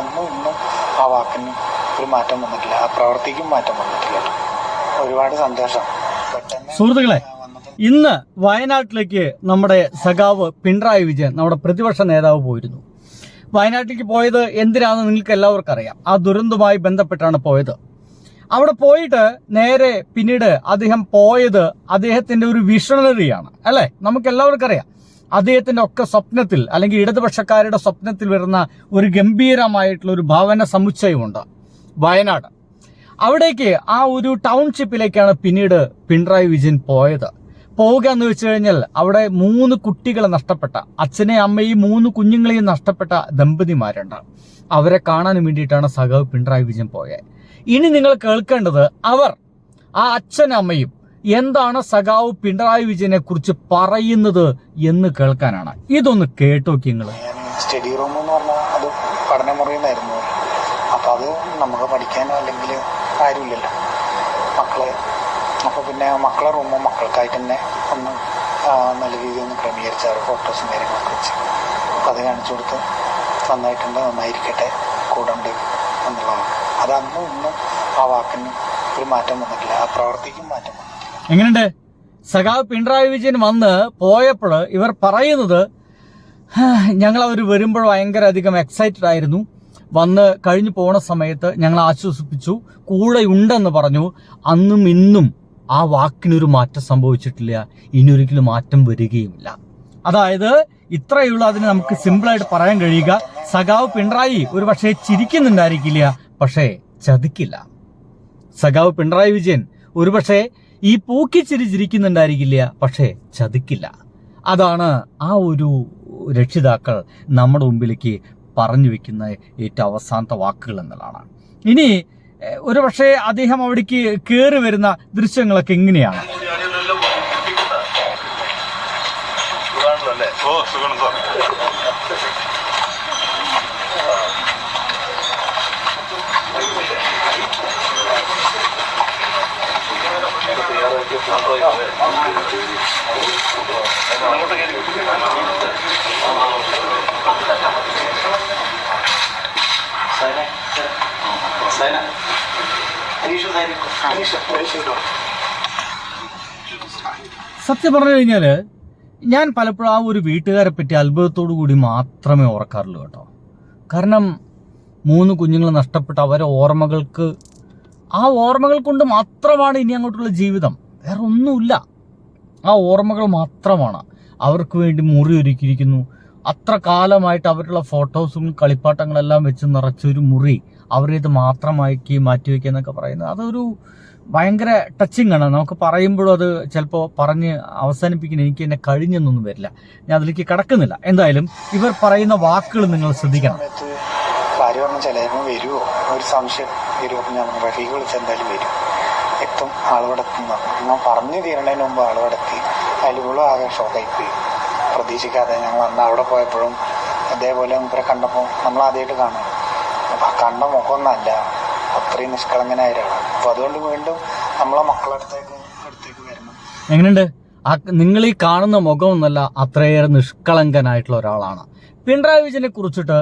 അന്നും ഇന്നും ആ വാക്കിന് ഒരു മാറ്റം വന്നിട്ടില്ല, ആ പ്രവൃത്തിക്കും മാറ്റം വന്നിട്ടില്ല. ഒരുപാട് സന്തോഷം. സുഹൃത്തുക്കളെ, ഇന്ന് വയനാട്ടിലേക്ക് നമ്മുടെ സഖാവ് പിണറായി വിജയൻ, നമ്മുടെ പ്രതിപക്ഷ നേതാവ് പോയിരുന്നു. വയനാട്ടിലേക്ക് പോയത് എന്തിനാണെന്ന് നിങ്ങൾക്ക് എല്ലാവർക്കും അറിയാം. ആ ദുരന്തവുമായി ബന്ധപ്പെട്ടാണ് പോയത്. അവിടെ പോയിട്ട് നേരെ പിന്നീട് അദ്ദേഹം പോയത് അദ്ദേഹത്തിന്റെ ഒരു വിഷണറിയാണ് അല്ലെ, നമുക്ക് എല്ലാവർക്കും അറിയാം. അദ്ദേഹത്തിന്റെ ഒക്കെ സ്വപ്നത്തിൽ, അല്ലെങ്കിൽ ഇടതുപക്ഷക്കാരുടെ സ്വപ്നത്തിൽ വരുന്ന ഒരു ഗംഭീരമായിട്ടുള്ള ഒരു ഭവന സമുച്ചയമുണ്ട് വയനാട്. അവിടേക്ക് ആ ഒരു ടൗൺഷിപ്പിലേക്കാണ് പിന്നീട് പിണറായി വിജയൻ പോയത്. പോവുക എന്ന് വെച്ച് കഴിഞ്ഞാൽ അവിടെ 3 കുട്ടികളെ നഷ്ടപ്പെട്ട, അച്ഛനെയും അമ്മയും 3 കുഞ്ഞുങ്ങളെയും നഷ്ടപ്പെട്ട ദമ്പതിമാരുണ്ട്. അവരെ കാണാൻ വേണ്ടിയിട്ടാണ് സഖാവ് പിണറായി വിജയൻ പോയത്. ഇനി നിങ്ങൾ കേൾക്കേണ്ടത് ആ അച്ഛനും അമ്മയും എന്താണ് സഖാവ് പിണറായി വിജയനെ കുറിച്ച് പറയുന്നത് എന്ന് കേൾക്കാനാണ്. ഇതൊന്ന് കേട്ടോക്കി നിങ്ങൾ. സ്റ്റഡി റൂം എന്ന് പറഞ്ഞാൽ അത് പഠനമുറിയെന്നായിരുന്നു. അപ്പൊ അത് നമുക്ക് പഠിക്കാനോ അല്ലെങ്കിൽ ആരുമില്ലല്ലോ മക്കളെ. അപ്പോൾ പിന്നെ മക്കളെ റൂമും മക്കൾക്കായിട്ട് തന്നെ ഒന്ന് നല്ല രീതിയിൽ ഒന്ന് ക്രമീകരിച്ച് ഫോട്ടോസും കാര്യങ്ങളൊക്കെ വെച്ച് അത് കാണിച്ചു കൊടുത്ത് നന്നായിട്ടുണ്ട്, നന്നായിരിക്കട്ടെ, കൂടെ ഉണ്ട് എന്നുള്ളതാണ്. അത് അന്നും ഇന്നും ആ വാക്കിന് ഒരു മാറ്റം വന്നിട്ടില്ല, ആ പ്രവൃത്തിക്കും മാറ്റം വന്നിട്ടില്ല. എങ്ങനെയുണ്ട്? സഖാവ് പിണറായി വിജയൻ വന്ന് പോയപ്പോൾ ഇവർ പറയുന്നത്, ഞങ്ങൾ അവർ വരുമ്പോൾ ഭയങ്കര അധികം എക്സൈറ്റഡ് ആയിരുന്നു, വന്ന് കഴിഞ്ഞു പോണ സമയത്ത് ഞങ്ങൾ ആശ്വസിപ്പിച്ചു, കൂടെ ഉണ്ടെന്ന് പറഞ്ഞു. അന്നും ഇന്നും ആ വാക്കിനൊരു മാറ്റം സംഭവിച്ചിട്ടില്ല, ഇനി ഒരിക്കലും മാറ്റം വരികയുമില്ല. അതായത് ഇത്രയുള്ള അതിന് നമുക്ക് സിമ്പിളായിട്ട് പറയാൻ കഴിയുക, സഖാവ് പിണറായി ഒരു പക്ഷേ ചിരിക്കുന്നുണ്ടായിരിക്കില്ല, പക്ഷേ ചതിക്കില്ല. സഖാവ് പിണറായി വിജയൻ ഒരുപക്ഷെ ഈ പൂക്കിച്ചിരി ചിരിക്കുന്നുണ്ടായിരിക്കില്ല, പക്ഷേ ചതിക്കില്ല. അതാണ് ആ ഒരു രക്ഷിതാക്കൾ നമ്മുടെ മുമ്പിലേക്ക് പറഞ്ഞു വെക്കുന്ന ഏറ്റവും അവസാനത്തെ വാക്കുകൾ എന്നുള്ളതാണ്. ഇനി ഒരുപക്ഷെ അദ്ദേഹം അവിടേക്ക് കയറി വരുന്ന ദൃശ്യങ്ങളൊക്കെ എങ്ങനെയാണ്? സത്യം പറഞ്ഞു കഴിഞ്ഞാല് ഞാൻ പലപ്പോഴും ആ ഒരു വീട്ടുകാരെ പറ്റി അത്ഭുതത്തോടു കൂടി മാത്രമേ ഓർക്കാറുള്ളൂ കേട്ടോ. കാരണം 3 കുഞ്ഞുങ്ങൾ നഷ്ടപ്പെട്ട അവരെ ആ ഓർമ്മകൾ കൊണ്ട് മാത്രമാണ് ഇനി അങ്ങോട്ടുള്ള ജീവിതം, വേറെ ഒന്നുമില്ല. ആ ഓർമ്മകൾ മാത്രമാണ്. അവർക്ക് വേണ്ടി മുറി ഒരുക്കിയിരിക്കുന്നു. അത്ര കാലമായിട്ട് അവരുള്ള ഫോട്ടോസും കളിപ്പാട്ടങ്ങളെല്ലാം വെച്ച് നിറച്ചൊരു മുറി അവരേത് മാത്രമാക്കി മാറ്റിവെക്കുക എന്നൊക്കെ പറയുന്നത് അതൊരു ഭയങ്കര ടച്ചിങ് ആണ്. നമുക്ക് പറയുമ്പോഴും അത് ചിലപ്പോൾ പറഞ്ഞ് അവസാനിപ്പിക്കാൻ എനിക്ക് തന്നെ കഴിഞ്ഞെന്നൊന്നും വരില്ല. ഞാൻ അതിലേക്ക് കടക്കുന്നില്ല. എന്തായാലും ഇവർ പറയുന്ന വാക്കുകൾ നിങ്ങൾ ശ്രദ്ധിക്കണം. ഭാര്യ പറഞ്ഞ ചിലപ്പോൾ വരുമോ ഒരു സംശയം വരുമോ, ഞാൻ റഫീഖ് വിളിച്ച് എന്തായാലും വരും, എത്തും, ആളുവിടെ എത്തുന്ന ഞാൻ പറഞ്ഞു തീരണതിന് മുമ്പ് ആളുവിടെ എത്തി. അതിലുള്ള ആകെ ഷോക്കായിപ്പോയി, പ്രതീക്ഷിക്കാതെ. ഞങ്ങൾ അന്ന് അവിടെ പോയപ്പോഴും അതേപോലെ ഇവരെ കണ്ടപ്പോൾ നമ്മൾ ആദ്യമായിട്ട് കാണും, കണ്ട മുഖമൊന്നല്ല, അത്രയും നിഷ്കളങ്കനായ ഒരാളാണ്. അപ്പൊ അതുകൊണ്ട് വീണ്ടും നമ്മളെ മക്കളടുത്തേക്ക് വരണം. എങ്ങനെയുണ്ട്? നിങ്ങൾ ഈ കാണുന്ന മുഖമൊന്നല്ല, അത്രയേറെ നിഷ്കളങ്കനായിട്ടുള്ള ഒരാളാണ്. പിണറായി വിജയനെ കുറിച്ചിട്ട്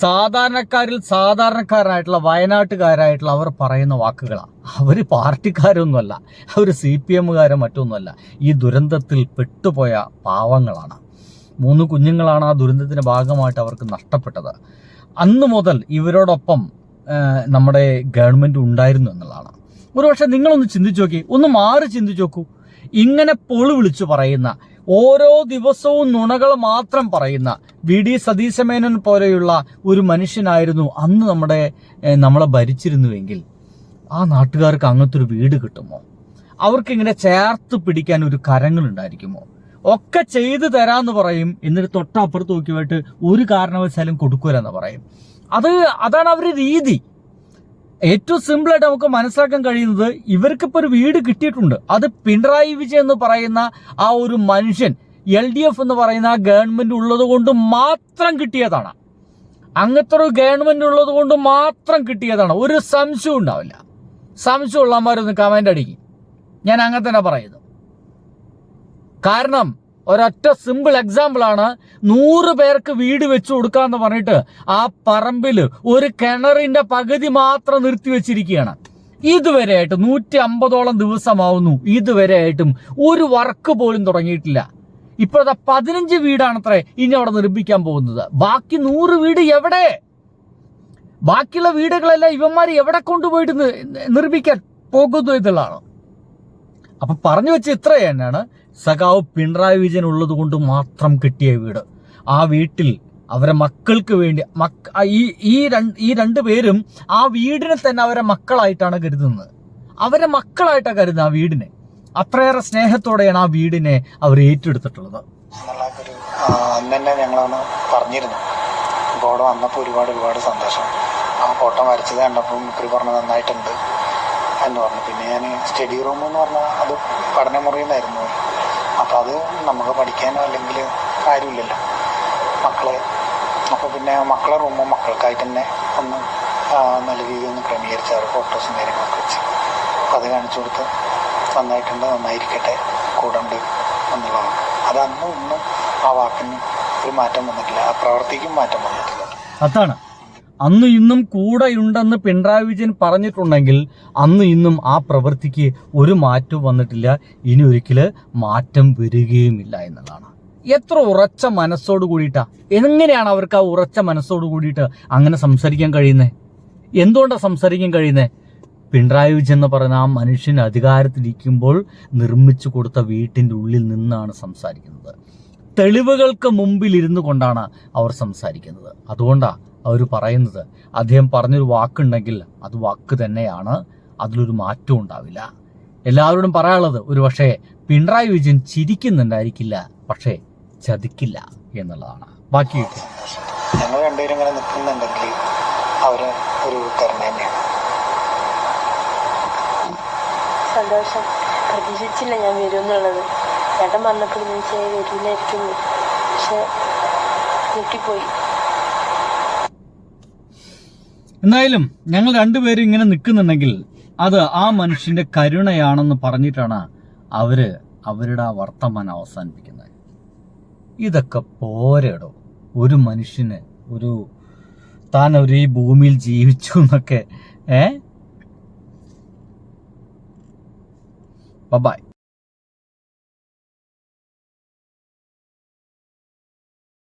സാധാരണക്കാരായിട്ടുള്ള വയനാട്ടുകാരായിട്ടുള്ള അവർ പറയുന്ന വാക്കുകളാണ്. അവർ പാർട്ടിക്കാരൊന്നുമല്ല, അവർ CPM-കാരോ മറ്റൊന്നുമല്ല. ഈ ദുരന്തത്തിൽ പെട്ടുപോയ പാവങ്ങളാണ്. 3 കുഞ്ഞുങ്ങളാണ് ആ ദുരന്തത്തിന്റെ ഭാഗമായിട്ട് അവർക്ക് നഷ്ടപ്പെട്ടത്. അന്ന് മുതൽ ഇവരോടൊപ്പം നമ്മുടെ ഗവൺമെന്റ് ഉണ്ടായിരുന്നു എന്നുള്ളതാണ്. ഒരുപക്ഷെ നിങ്ങളൊന്ന് ചിന്തിച്ചു നോക്കി, ഒന്ന് മാറി ചിന്തിച്ചു നോക്കൂ. ഇങ്ങനെ പൊളി വിളിച്ചു പറയുന്ന, ഓരോ ദിവസവും നുണകൾ മാത്രം പറയുന്ന VD സതീശമേനോൻ പോലെയുള്ള ഒരു മനുഷ്യനായിരുന്നു അന്ന് നമ്മളെ ഭരിച്ചിരുന്നുവെങ്കിൽ ആ നാട്ടുകാർക്ക് അങ്ങനത്തെ ഒരു വീട് കിട്ടുമോ? അവർക്കിങ്ങനെ ചേർത്ത് പിടിക്കാൻ ഒരു കരങ്ങളുണ്ടായിരിക്കുമോ? ഒക്കെ ചെയ്തു തരാന്ന് പറയും, എന്നിട്ട് തൊട്ടപ്പുറത്ത് നോക്കിയിട്ട് ഒരു കാരണവശാലും കൊടുക്കൂലെന്ന് പറയും. അതാണ് അവരുടെ രീതി. ഏറ്റവും സിമ്പിളായിട്ട് നമുക്ക് മനസ്സിലാക്കാൻ കഴിയുന്നത്, ഇവർക്കിപ്പോൾ ഒരു വീട് കിട്ടിയിട്ടുണ്ട്. അത് പിണറായി വിജയൻ എന്ന് പറയുന്ന ആ ഒരു മനുഷ്യൻ, LDF എന്ന് പറയുന്ന ആ ഗവൺമെന്റ് ഉള്ളത് കൊണ്ട് മാത്രം കിട്ടിയതാണ്. അങ്ങനത്തെ ഒരു ഗവൺമെന്റ് ഉള്ളത് കൊണ്ട് മാത്രം കിട്ടിയതാണ്. ഒരു സംശയവും ഉണ്ടാവില്ല. സംശയമുള്ളമാരൊന്ന് കമന്റ് അടിക്കും. ഞാൻ അങ്ങനെ തന്നെ പറയുന്നു. കാരണം ഒരൊറ്റ സിമ്പിൾ എക്സാമ്പിളാണ്. 100 പേർക്ക് വീട് വെച്ചു കൊടുക്കാന്ന് പറഞ്ഞിട്ട് ആ പറമ്പിൽ ഒരു കിണറിന്റെ പകുതി മാത്രം നിർത്തിവെച്ചിരിക്കുകയാണ്. ഇതുവരെയായിട്ട് 150ഓളം ദിവസമാവുന്നു, ഇതുവരെയായിട്ടും ഒരു വർക്ക് പോലും തുടങ്ങിയിട്ടില്ല. ഇപ്പോഴത്തെ 15 വീടാണത്രേ ഇനി അവിടെ നിർമ്മിക്കാൻ പോകുന്നത്. ബാക്കി 100 വീട് എവിടെ? ബാക്കിയുള്ള വീടുകളെല്ലാം ഇവന്മാർ എവിടെ കൊണ്ടുപോയിട്ട് നിർമ്മിക്കാൻ പോകുന്നു എന്നുള്ളതാണ്. അപ്പൊ പറഞ്ഞു വെച്ച ഇത്ര തന്നെയാണ്, സഖാവ് പിണറായി വിജയൻ ഉള്ളത് കൊണ്ട് മാത്രം കിട്ടിയ വീട്. ആ വീട്ടിൽ അവരെ മക്കൾക്ക് വേണ്ടി ഈ രണ്ടുപേരും ആ വീടിനെ തന്നെ അവരെ മക്കളായിട്ടാണ് കരുതുന്നത്. അവരെ മക്കളായിട്ടാണ് കരുതുന്നത്. ആ വീടിനെ അത്രയേറെ സ്നേഹത്തോടെയാണ് ആ വീടിനെ അവർ ഏറ്റെടുത്തിട്ടുള്ളത്. അന്ന് തന്നെ ഞങ്ങളൊന്ന് പറഞ്ഞിരുന്നു. അപ്പോൾ അവിടെ വന്നപ്പോൾ ഒരുപാട് സന്തോഷം. ആ ഫോട്ടോ വരച്ചത് കണ്ടപ്പോൾ മുപ്പര് പറഞ്ഞ് നന്നായിട്ടുണ്ട് എന്ന് പറഞ്ഞു. പിന്നെ ഞാൻ സ്റ്റഡി റൂം എന്ന് പറഞ്ഞാൽ അത് പഠനമുറിയെന്നായിരുന്നു. അപ്പോൾ അത് നമുക്ക് പഠിക്കാനോ അല്ലെങ്കിൽ ആരുമില്ലല്ലോ മക്കളെ. അപ്പോൾ പിന്നെ മക്കളെ റൂമും മക്കൾക്കായിട്ട് തന്നെ ഒന്ന് നല്ല രീതിയിൽ ഒന്ന് ക്രമീകരിച്ച് അവർ ഫോട്ടോസും കാര്യങ്ങളൊക്കെ വെച്ച് അപ്പോൾ അത് കാണിച്ചു കൊടുത്ത് നന്നായിട്ടുണ്ട്, നന്നായിരിക്കട്ടെ, കൂടെ ഉണ്ട് എന്നുള്ളതാണ്. അത് അന്നും ഇന്നും ആ വാക്കിന് ഒരു മാറ്റം വന്നിട്ടില്ല, ആ പ്രവൃത്തിക്കും മാറ്റം വന്നിട്ടില്ല. അതാണ് അന്ന് ഇന്നും കൂടെയുണ്ടെന്ന് പിണറായി വിജയൻ പറഞ്ഞിട്ടുണ്ടെങ്കിൽ അന്ന് ഇന്നും ആ പ്രവൃത്തിക്ക് ഒരു മാറ്റവും വന്നിട്ടില്ല, ഇനി ഒരിക്കല് മാറ്റം വരികയുമില്ല എന്നുള്ളതാണ്. എത്ര ഉറച്ച മനസ്സോട് കൂടിയിട്ടാ, എങ്ങനെയാണ് അവർക്ക് ആ ഉറച്ച മനസ്സോട് കൂടിയിട്ട് അങ്ങനെ സംസാരിക്കാൻ കഴിയുന്നത്? എന്തുകൊണ്ടാണ് സംസാരിക്കാൻ കഴിയുന്നത്? പിണറായി വിജയൻ എന്ന് പറയുന്ന ആ മനുഷ്യൻ അധികാരത്തിലിരിക്കുമ്പോൾ നിർമ്മിച്ചു കൊടുത്ത വീട്ടിൻ്റെ ഉള്ളിൽ നിന്നാണ് സംസാരിക്കുന്നത്. തെളിവുകൾക്ക് മുമ്പിൽ ഇരുന്നു കൊണ്ടാണ് അവർ സംസാരിക്കുന്നത്. അതുകൊണ്ടാണ് അവർ പറയുന്നത്, അദ്ദേഹം പറഞ്ഞൊരു വാക്കുണ്ടെങ്കിൽ അത് വാക്ക് തന്നെയാണ്, അതിലൊരു മാറ്റവും ഉണ്ടാവില്ല. എല്ലാവരോടും പറയാനുള്ളത്, ഒരു പക്ഷേ പിണറായി വിജയൻ ചിരിക്കുന്നുണ്ടായിരിക്കില്ല, പക്ഷേ ചതിക്കില്ല എന്നുള്ളതാണ്. ബാക്കി ഞങ്ങൾ രണ്ടുപേരും ഇങ്ങനെ നിൽക്കുന്നുണ്ടെങ്കിൽ അവര് ഒരു കരുണ തന്നെയാണ്. സന്തോഷം. പ്രതീക്ഷിച്ചില്ല ഞാൻ വരുമെന്നുള്ളത്. ചേട്ടൻ പറഞ്ഞപ്പോൾ വരില്ലായിരിക്കും, പക്ഷെ ഞെട്ടിപ്പോയി. എന്തായാലും ഞങ്ങൾ രണ്ടുപേരും ഇങ്ങനെ നിൽക്കുന്നുണ്ടെങ്കിൽ അത് ആ മനുഷ്യന്റെ കരുണയാണെന്ന് പറഞ്ഞിട്ടാണ് അവരുടെ ആ വർത്തമാനം അവസാനിപ്പിക്കുന്നത്. ഇതൊക്കെ പോരെടോ ഒരു മനുഷ്യന്, താൻ ഒരു ഈ ഭൂമിയിൽ ജീവിച്ചു എന്നൊക്കെ. ബൈ.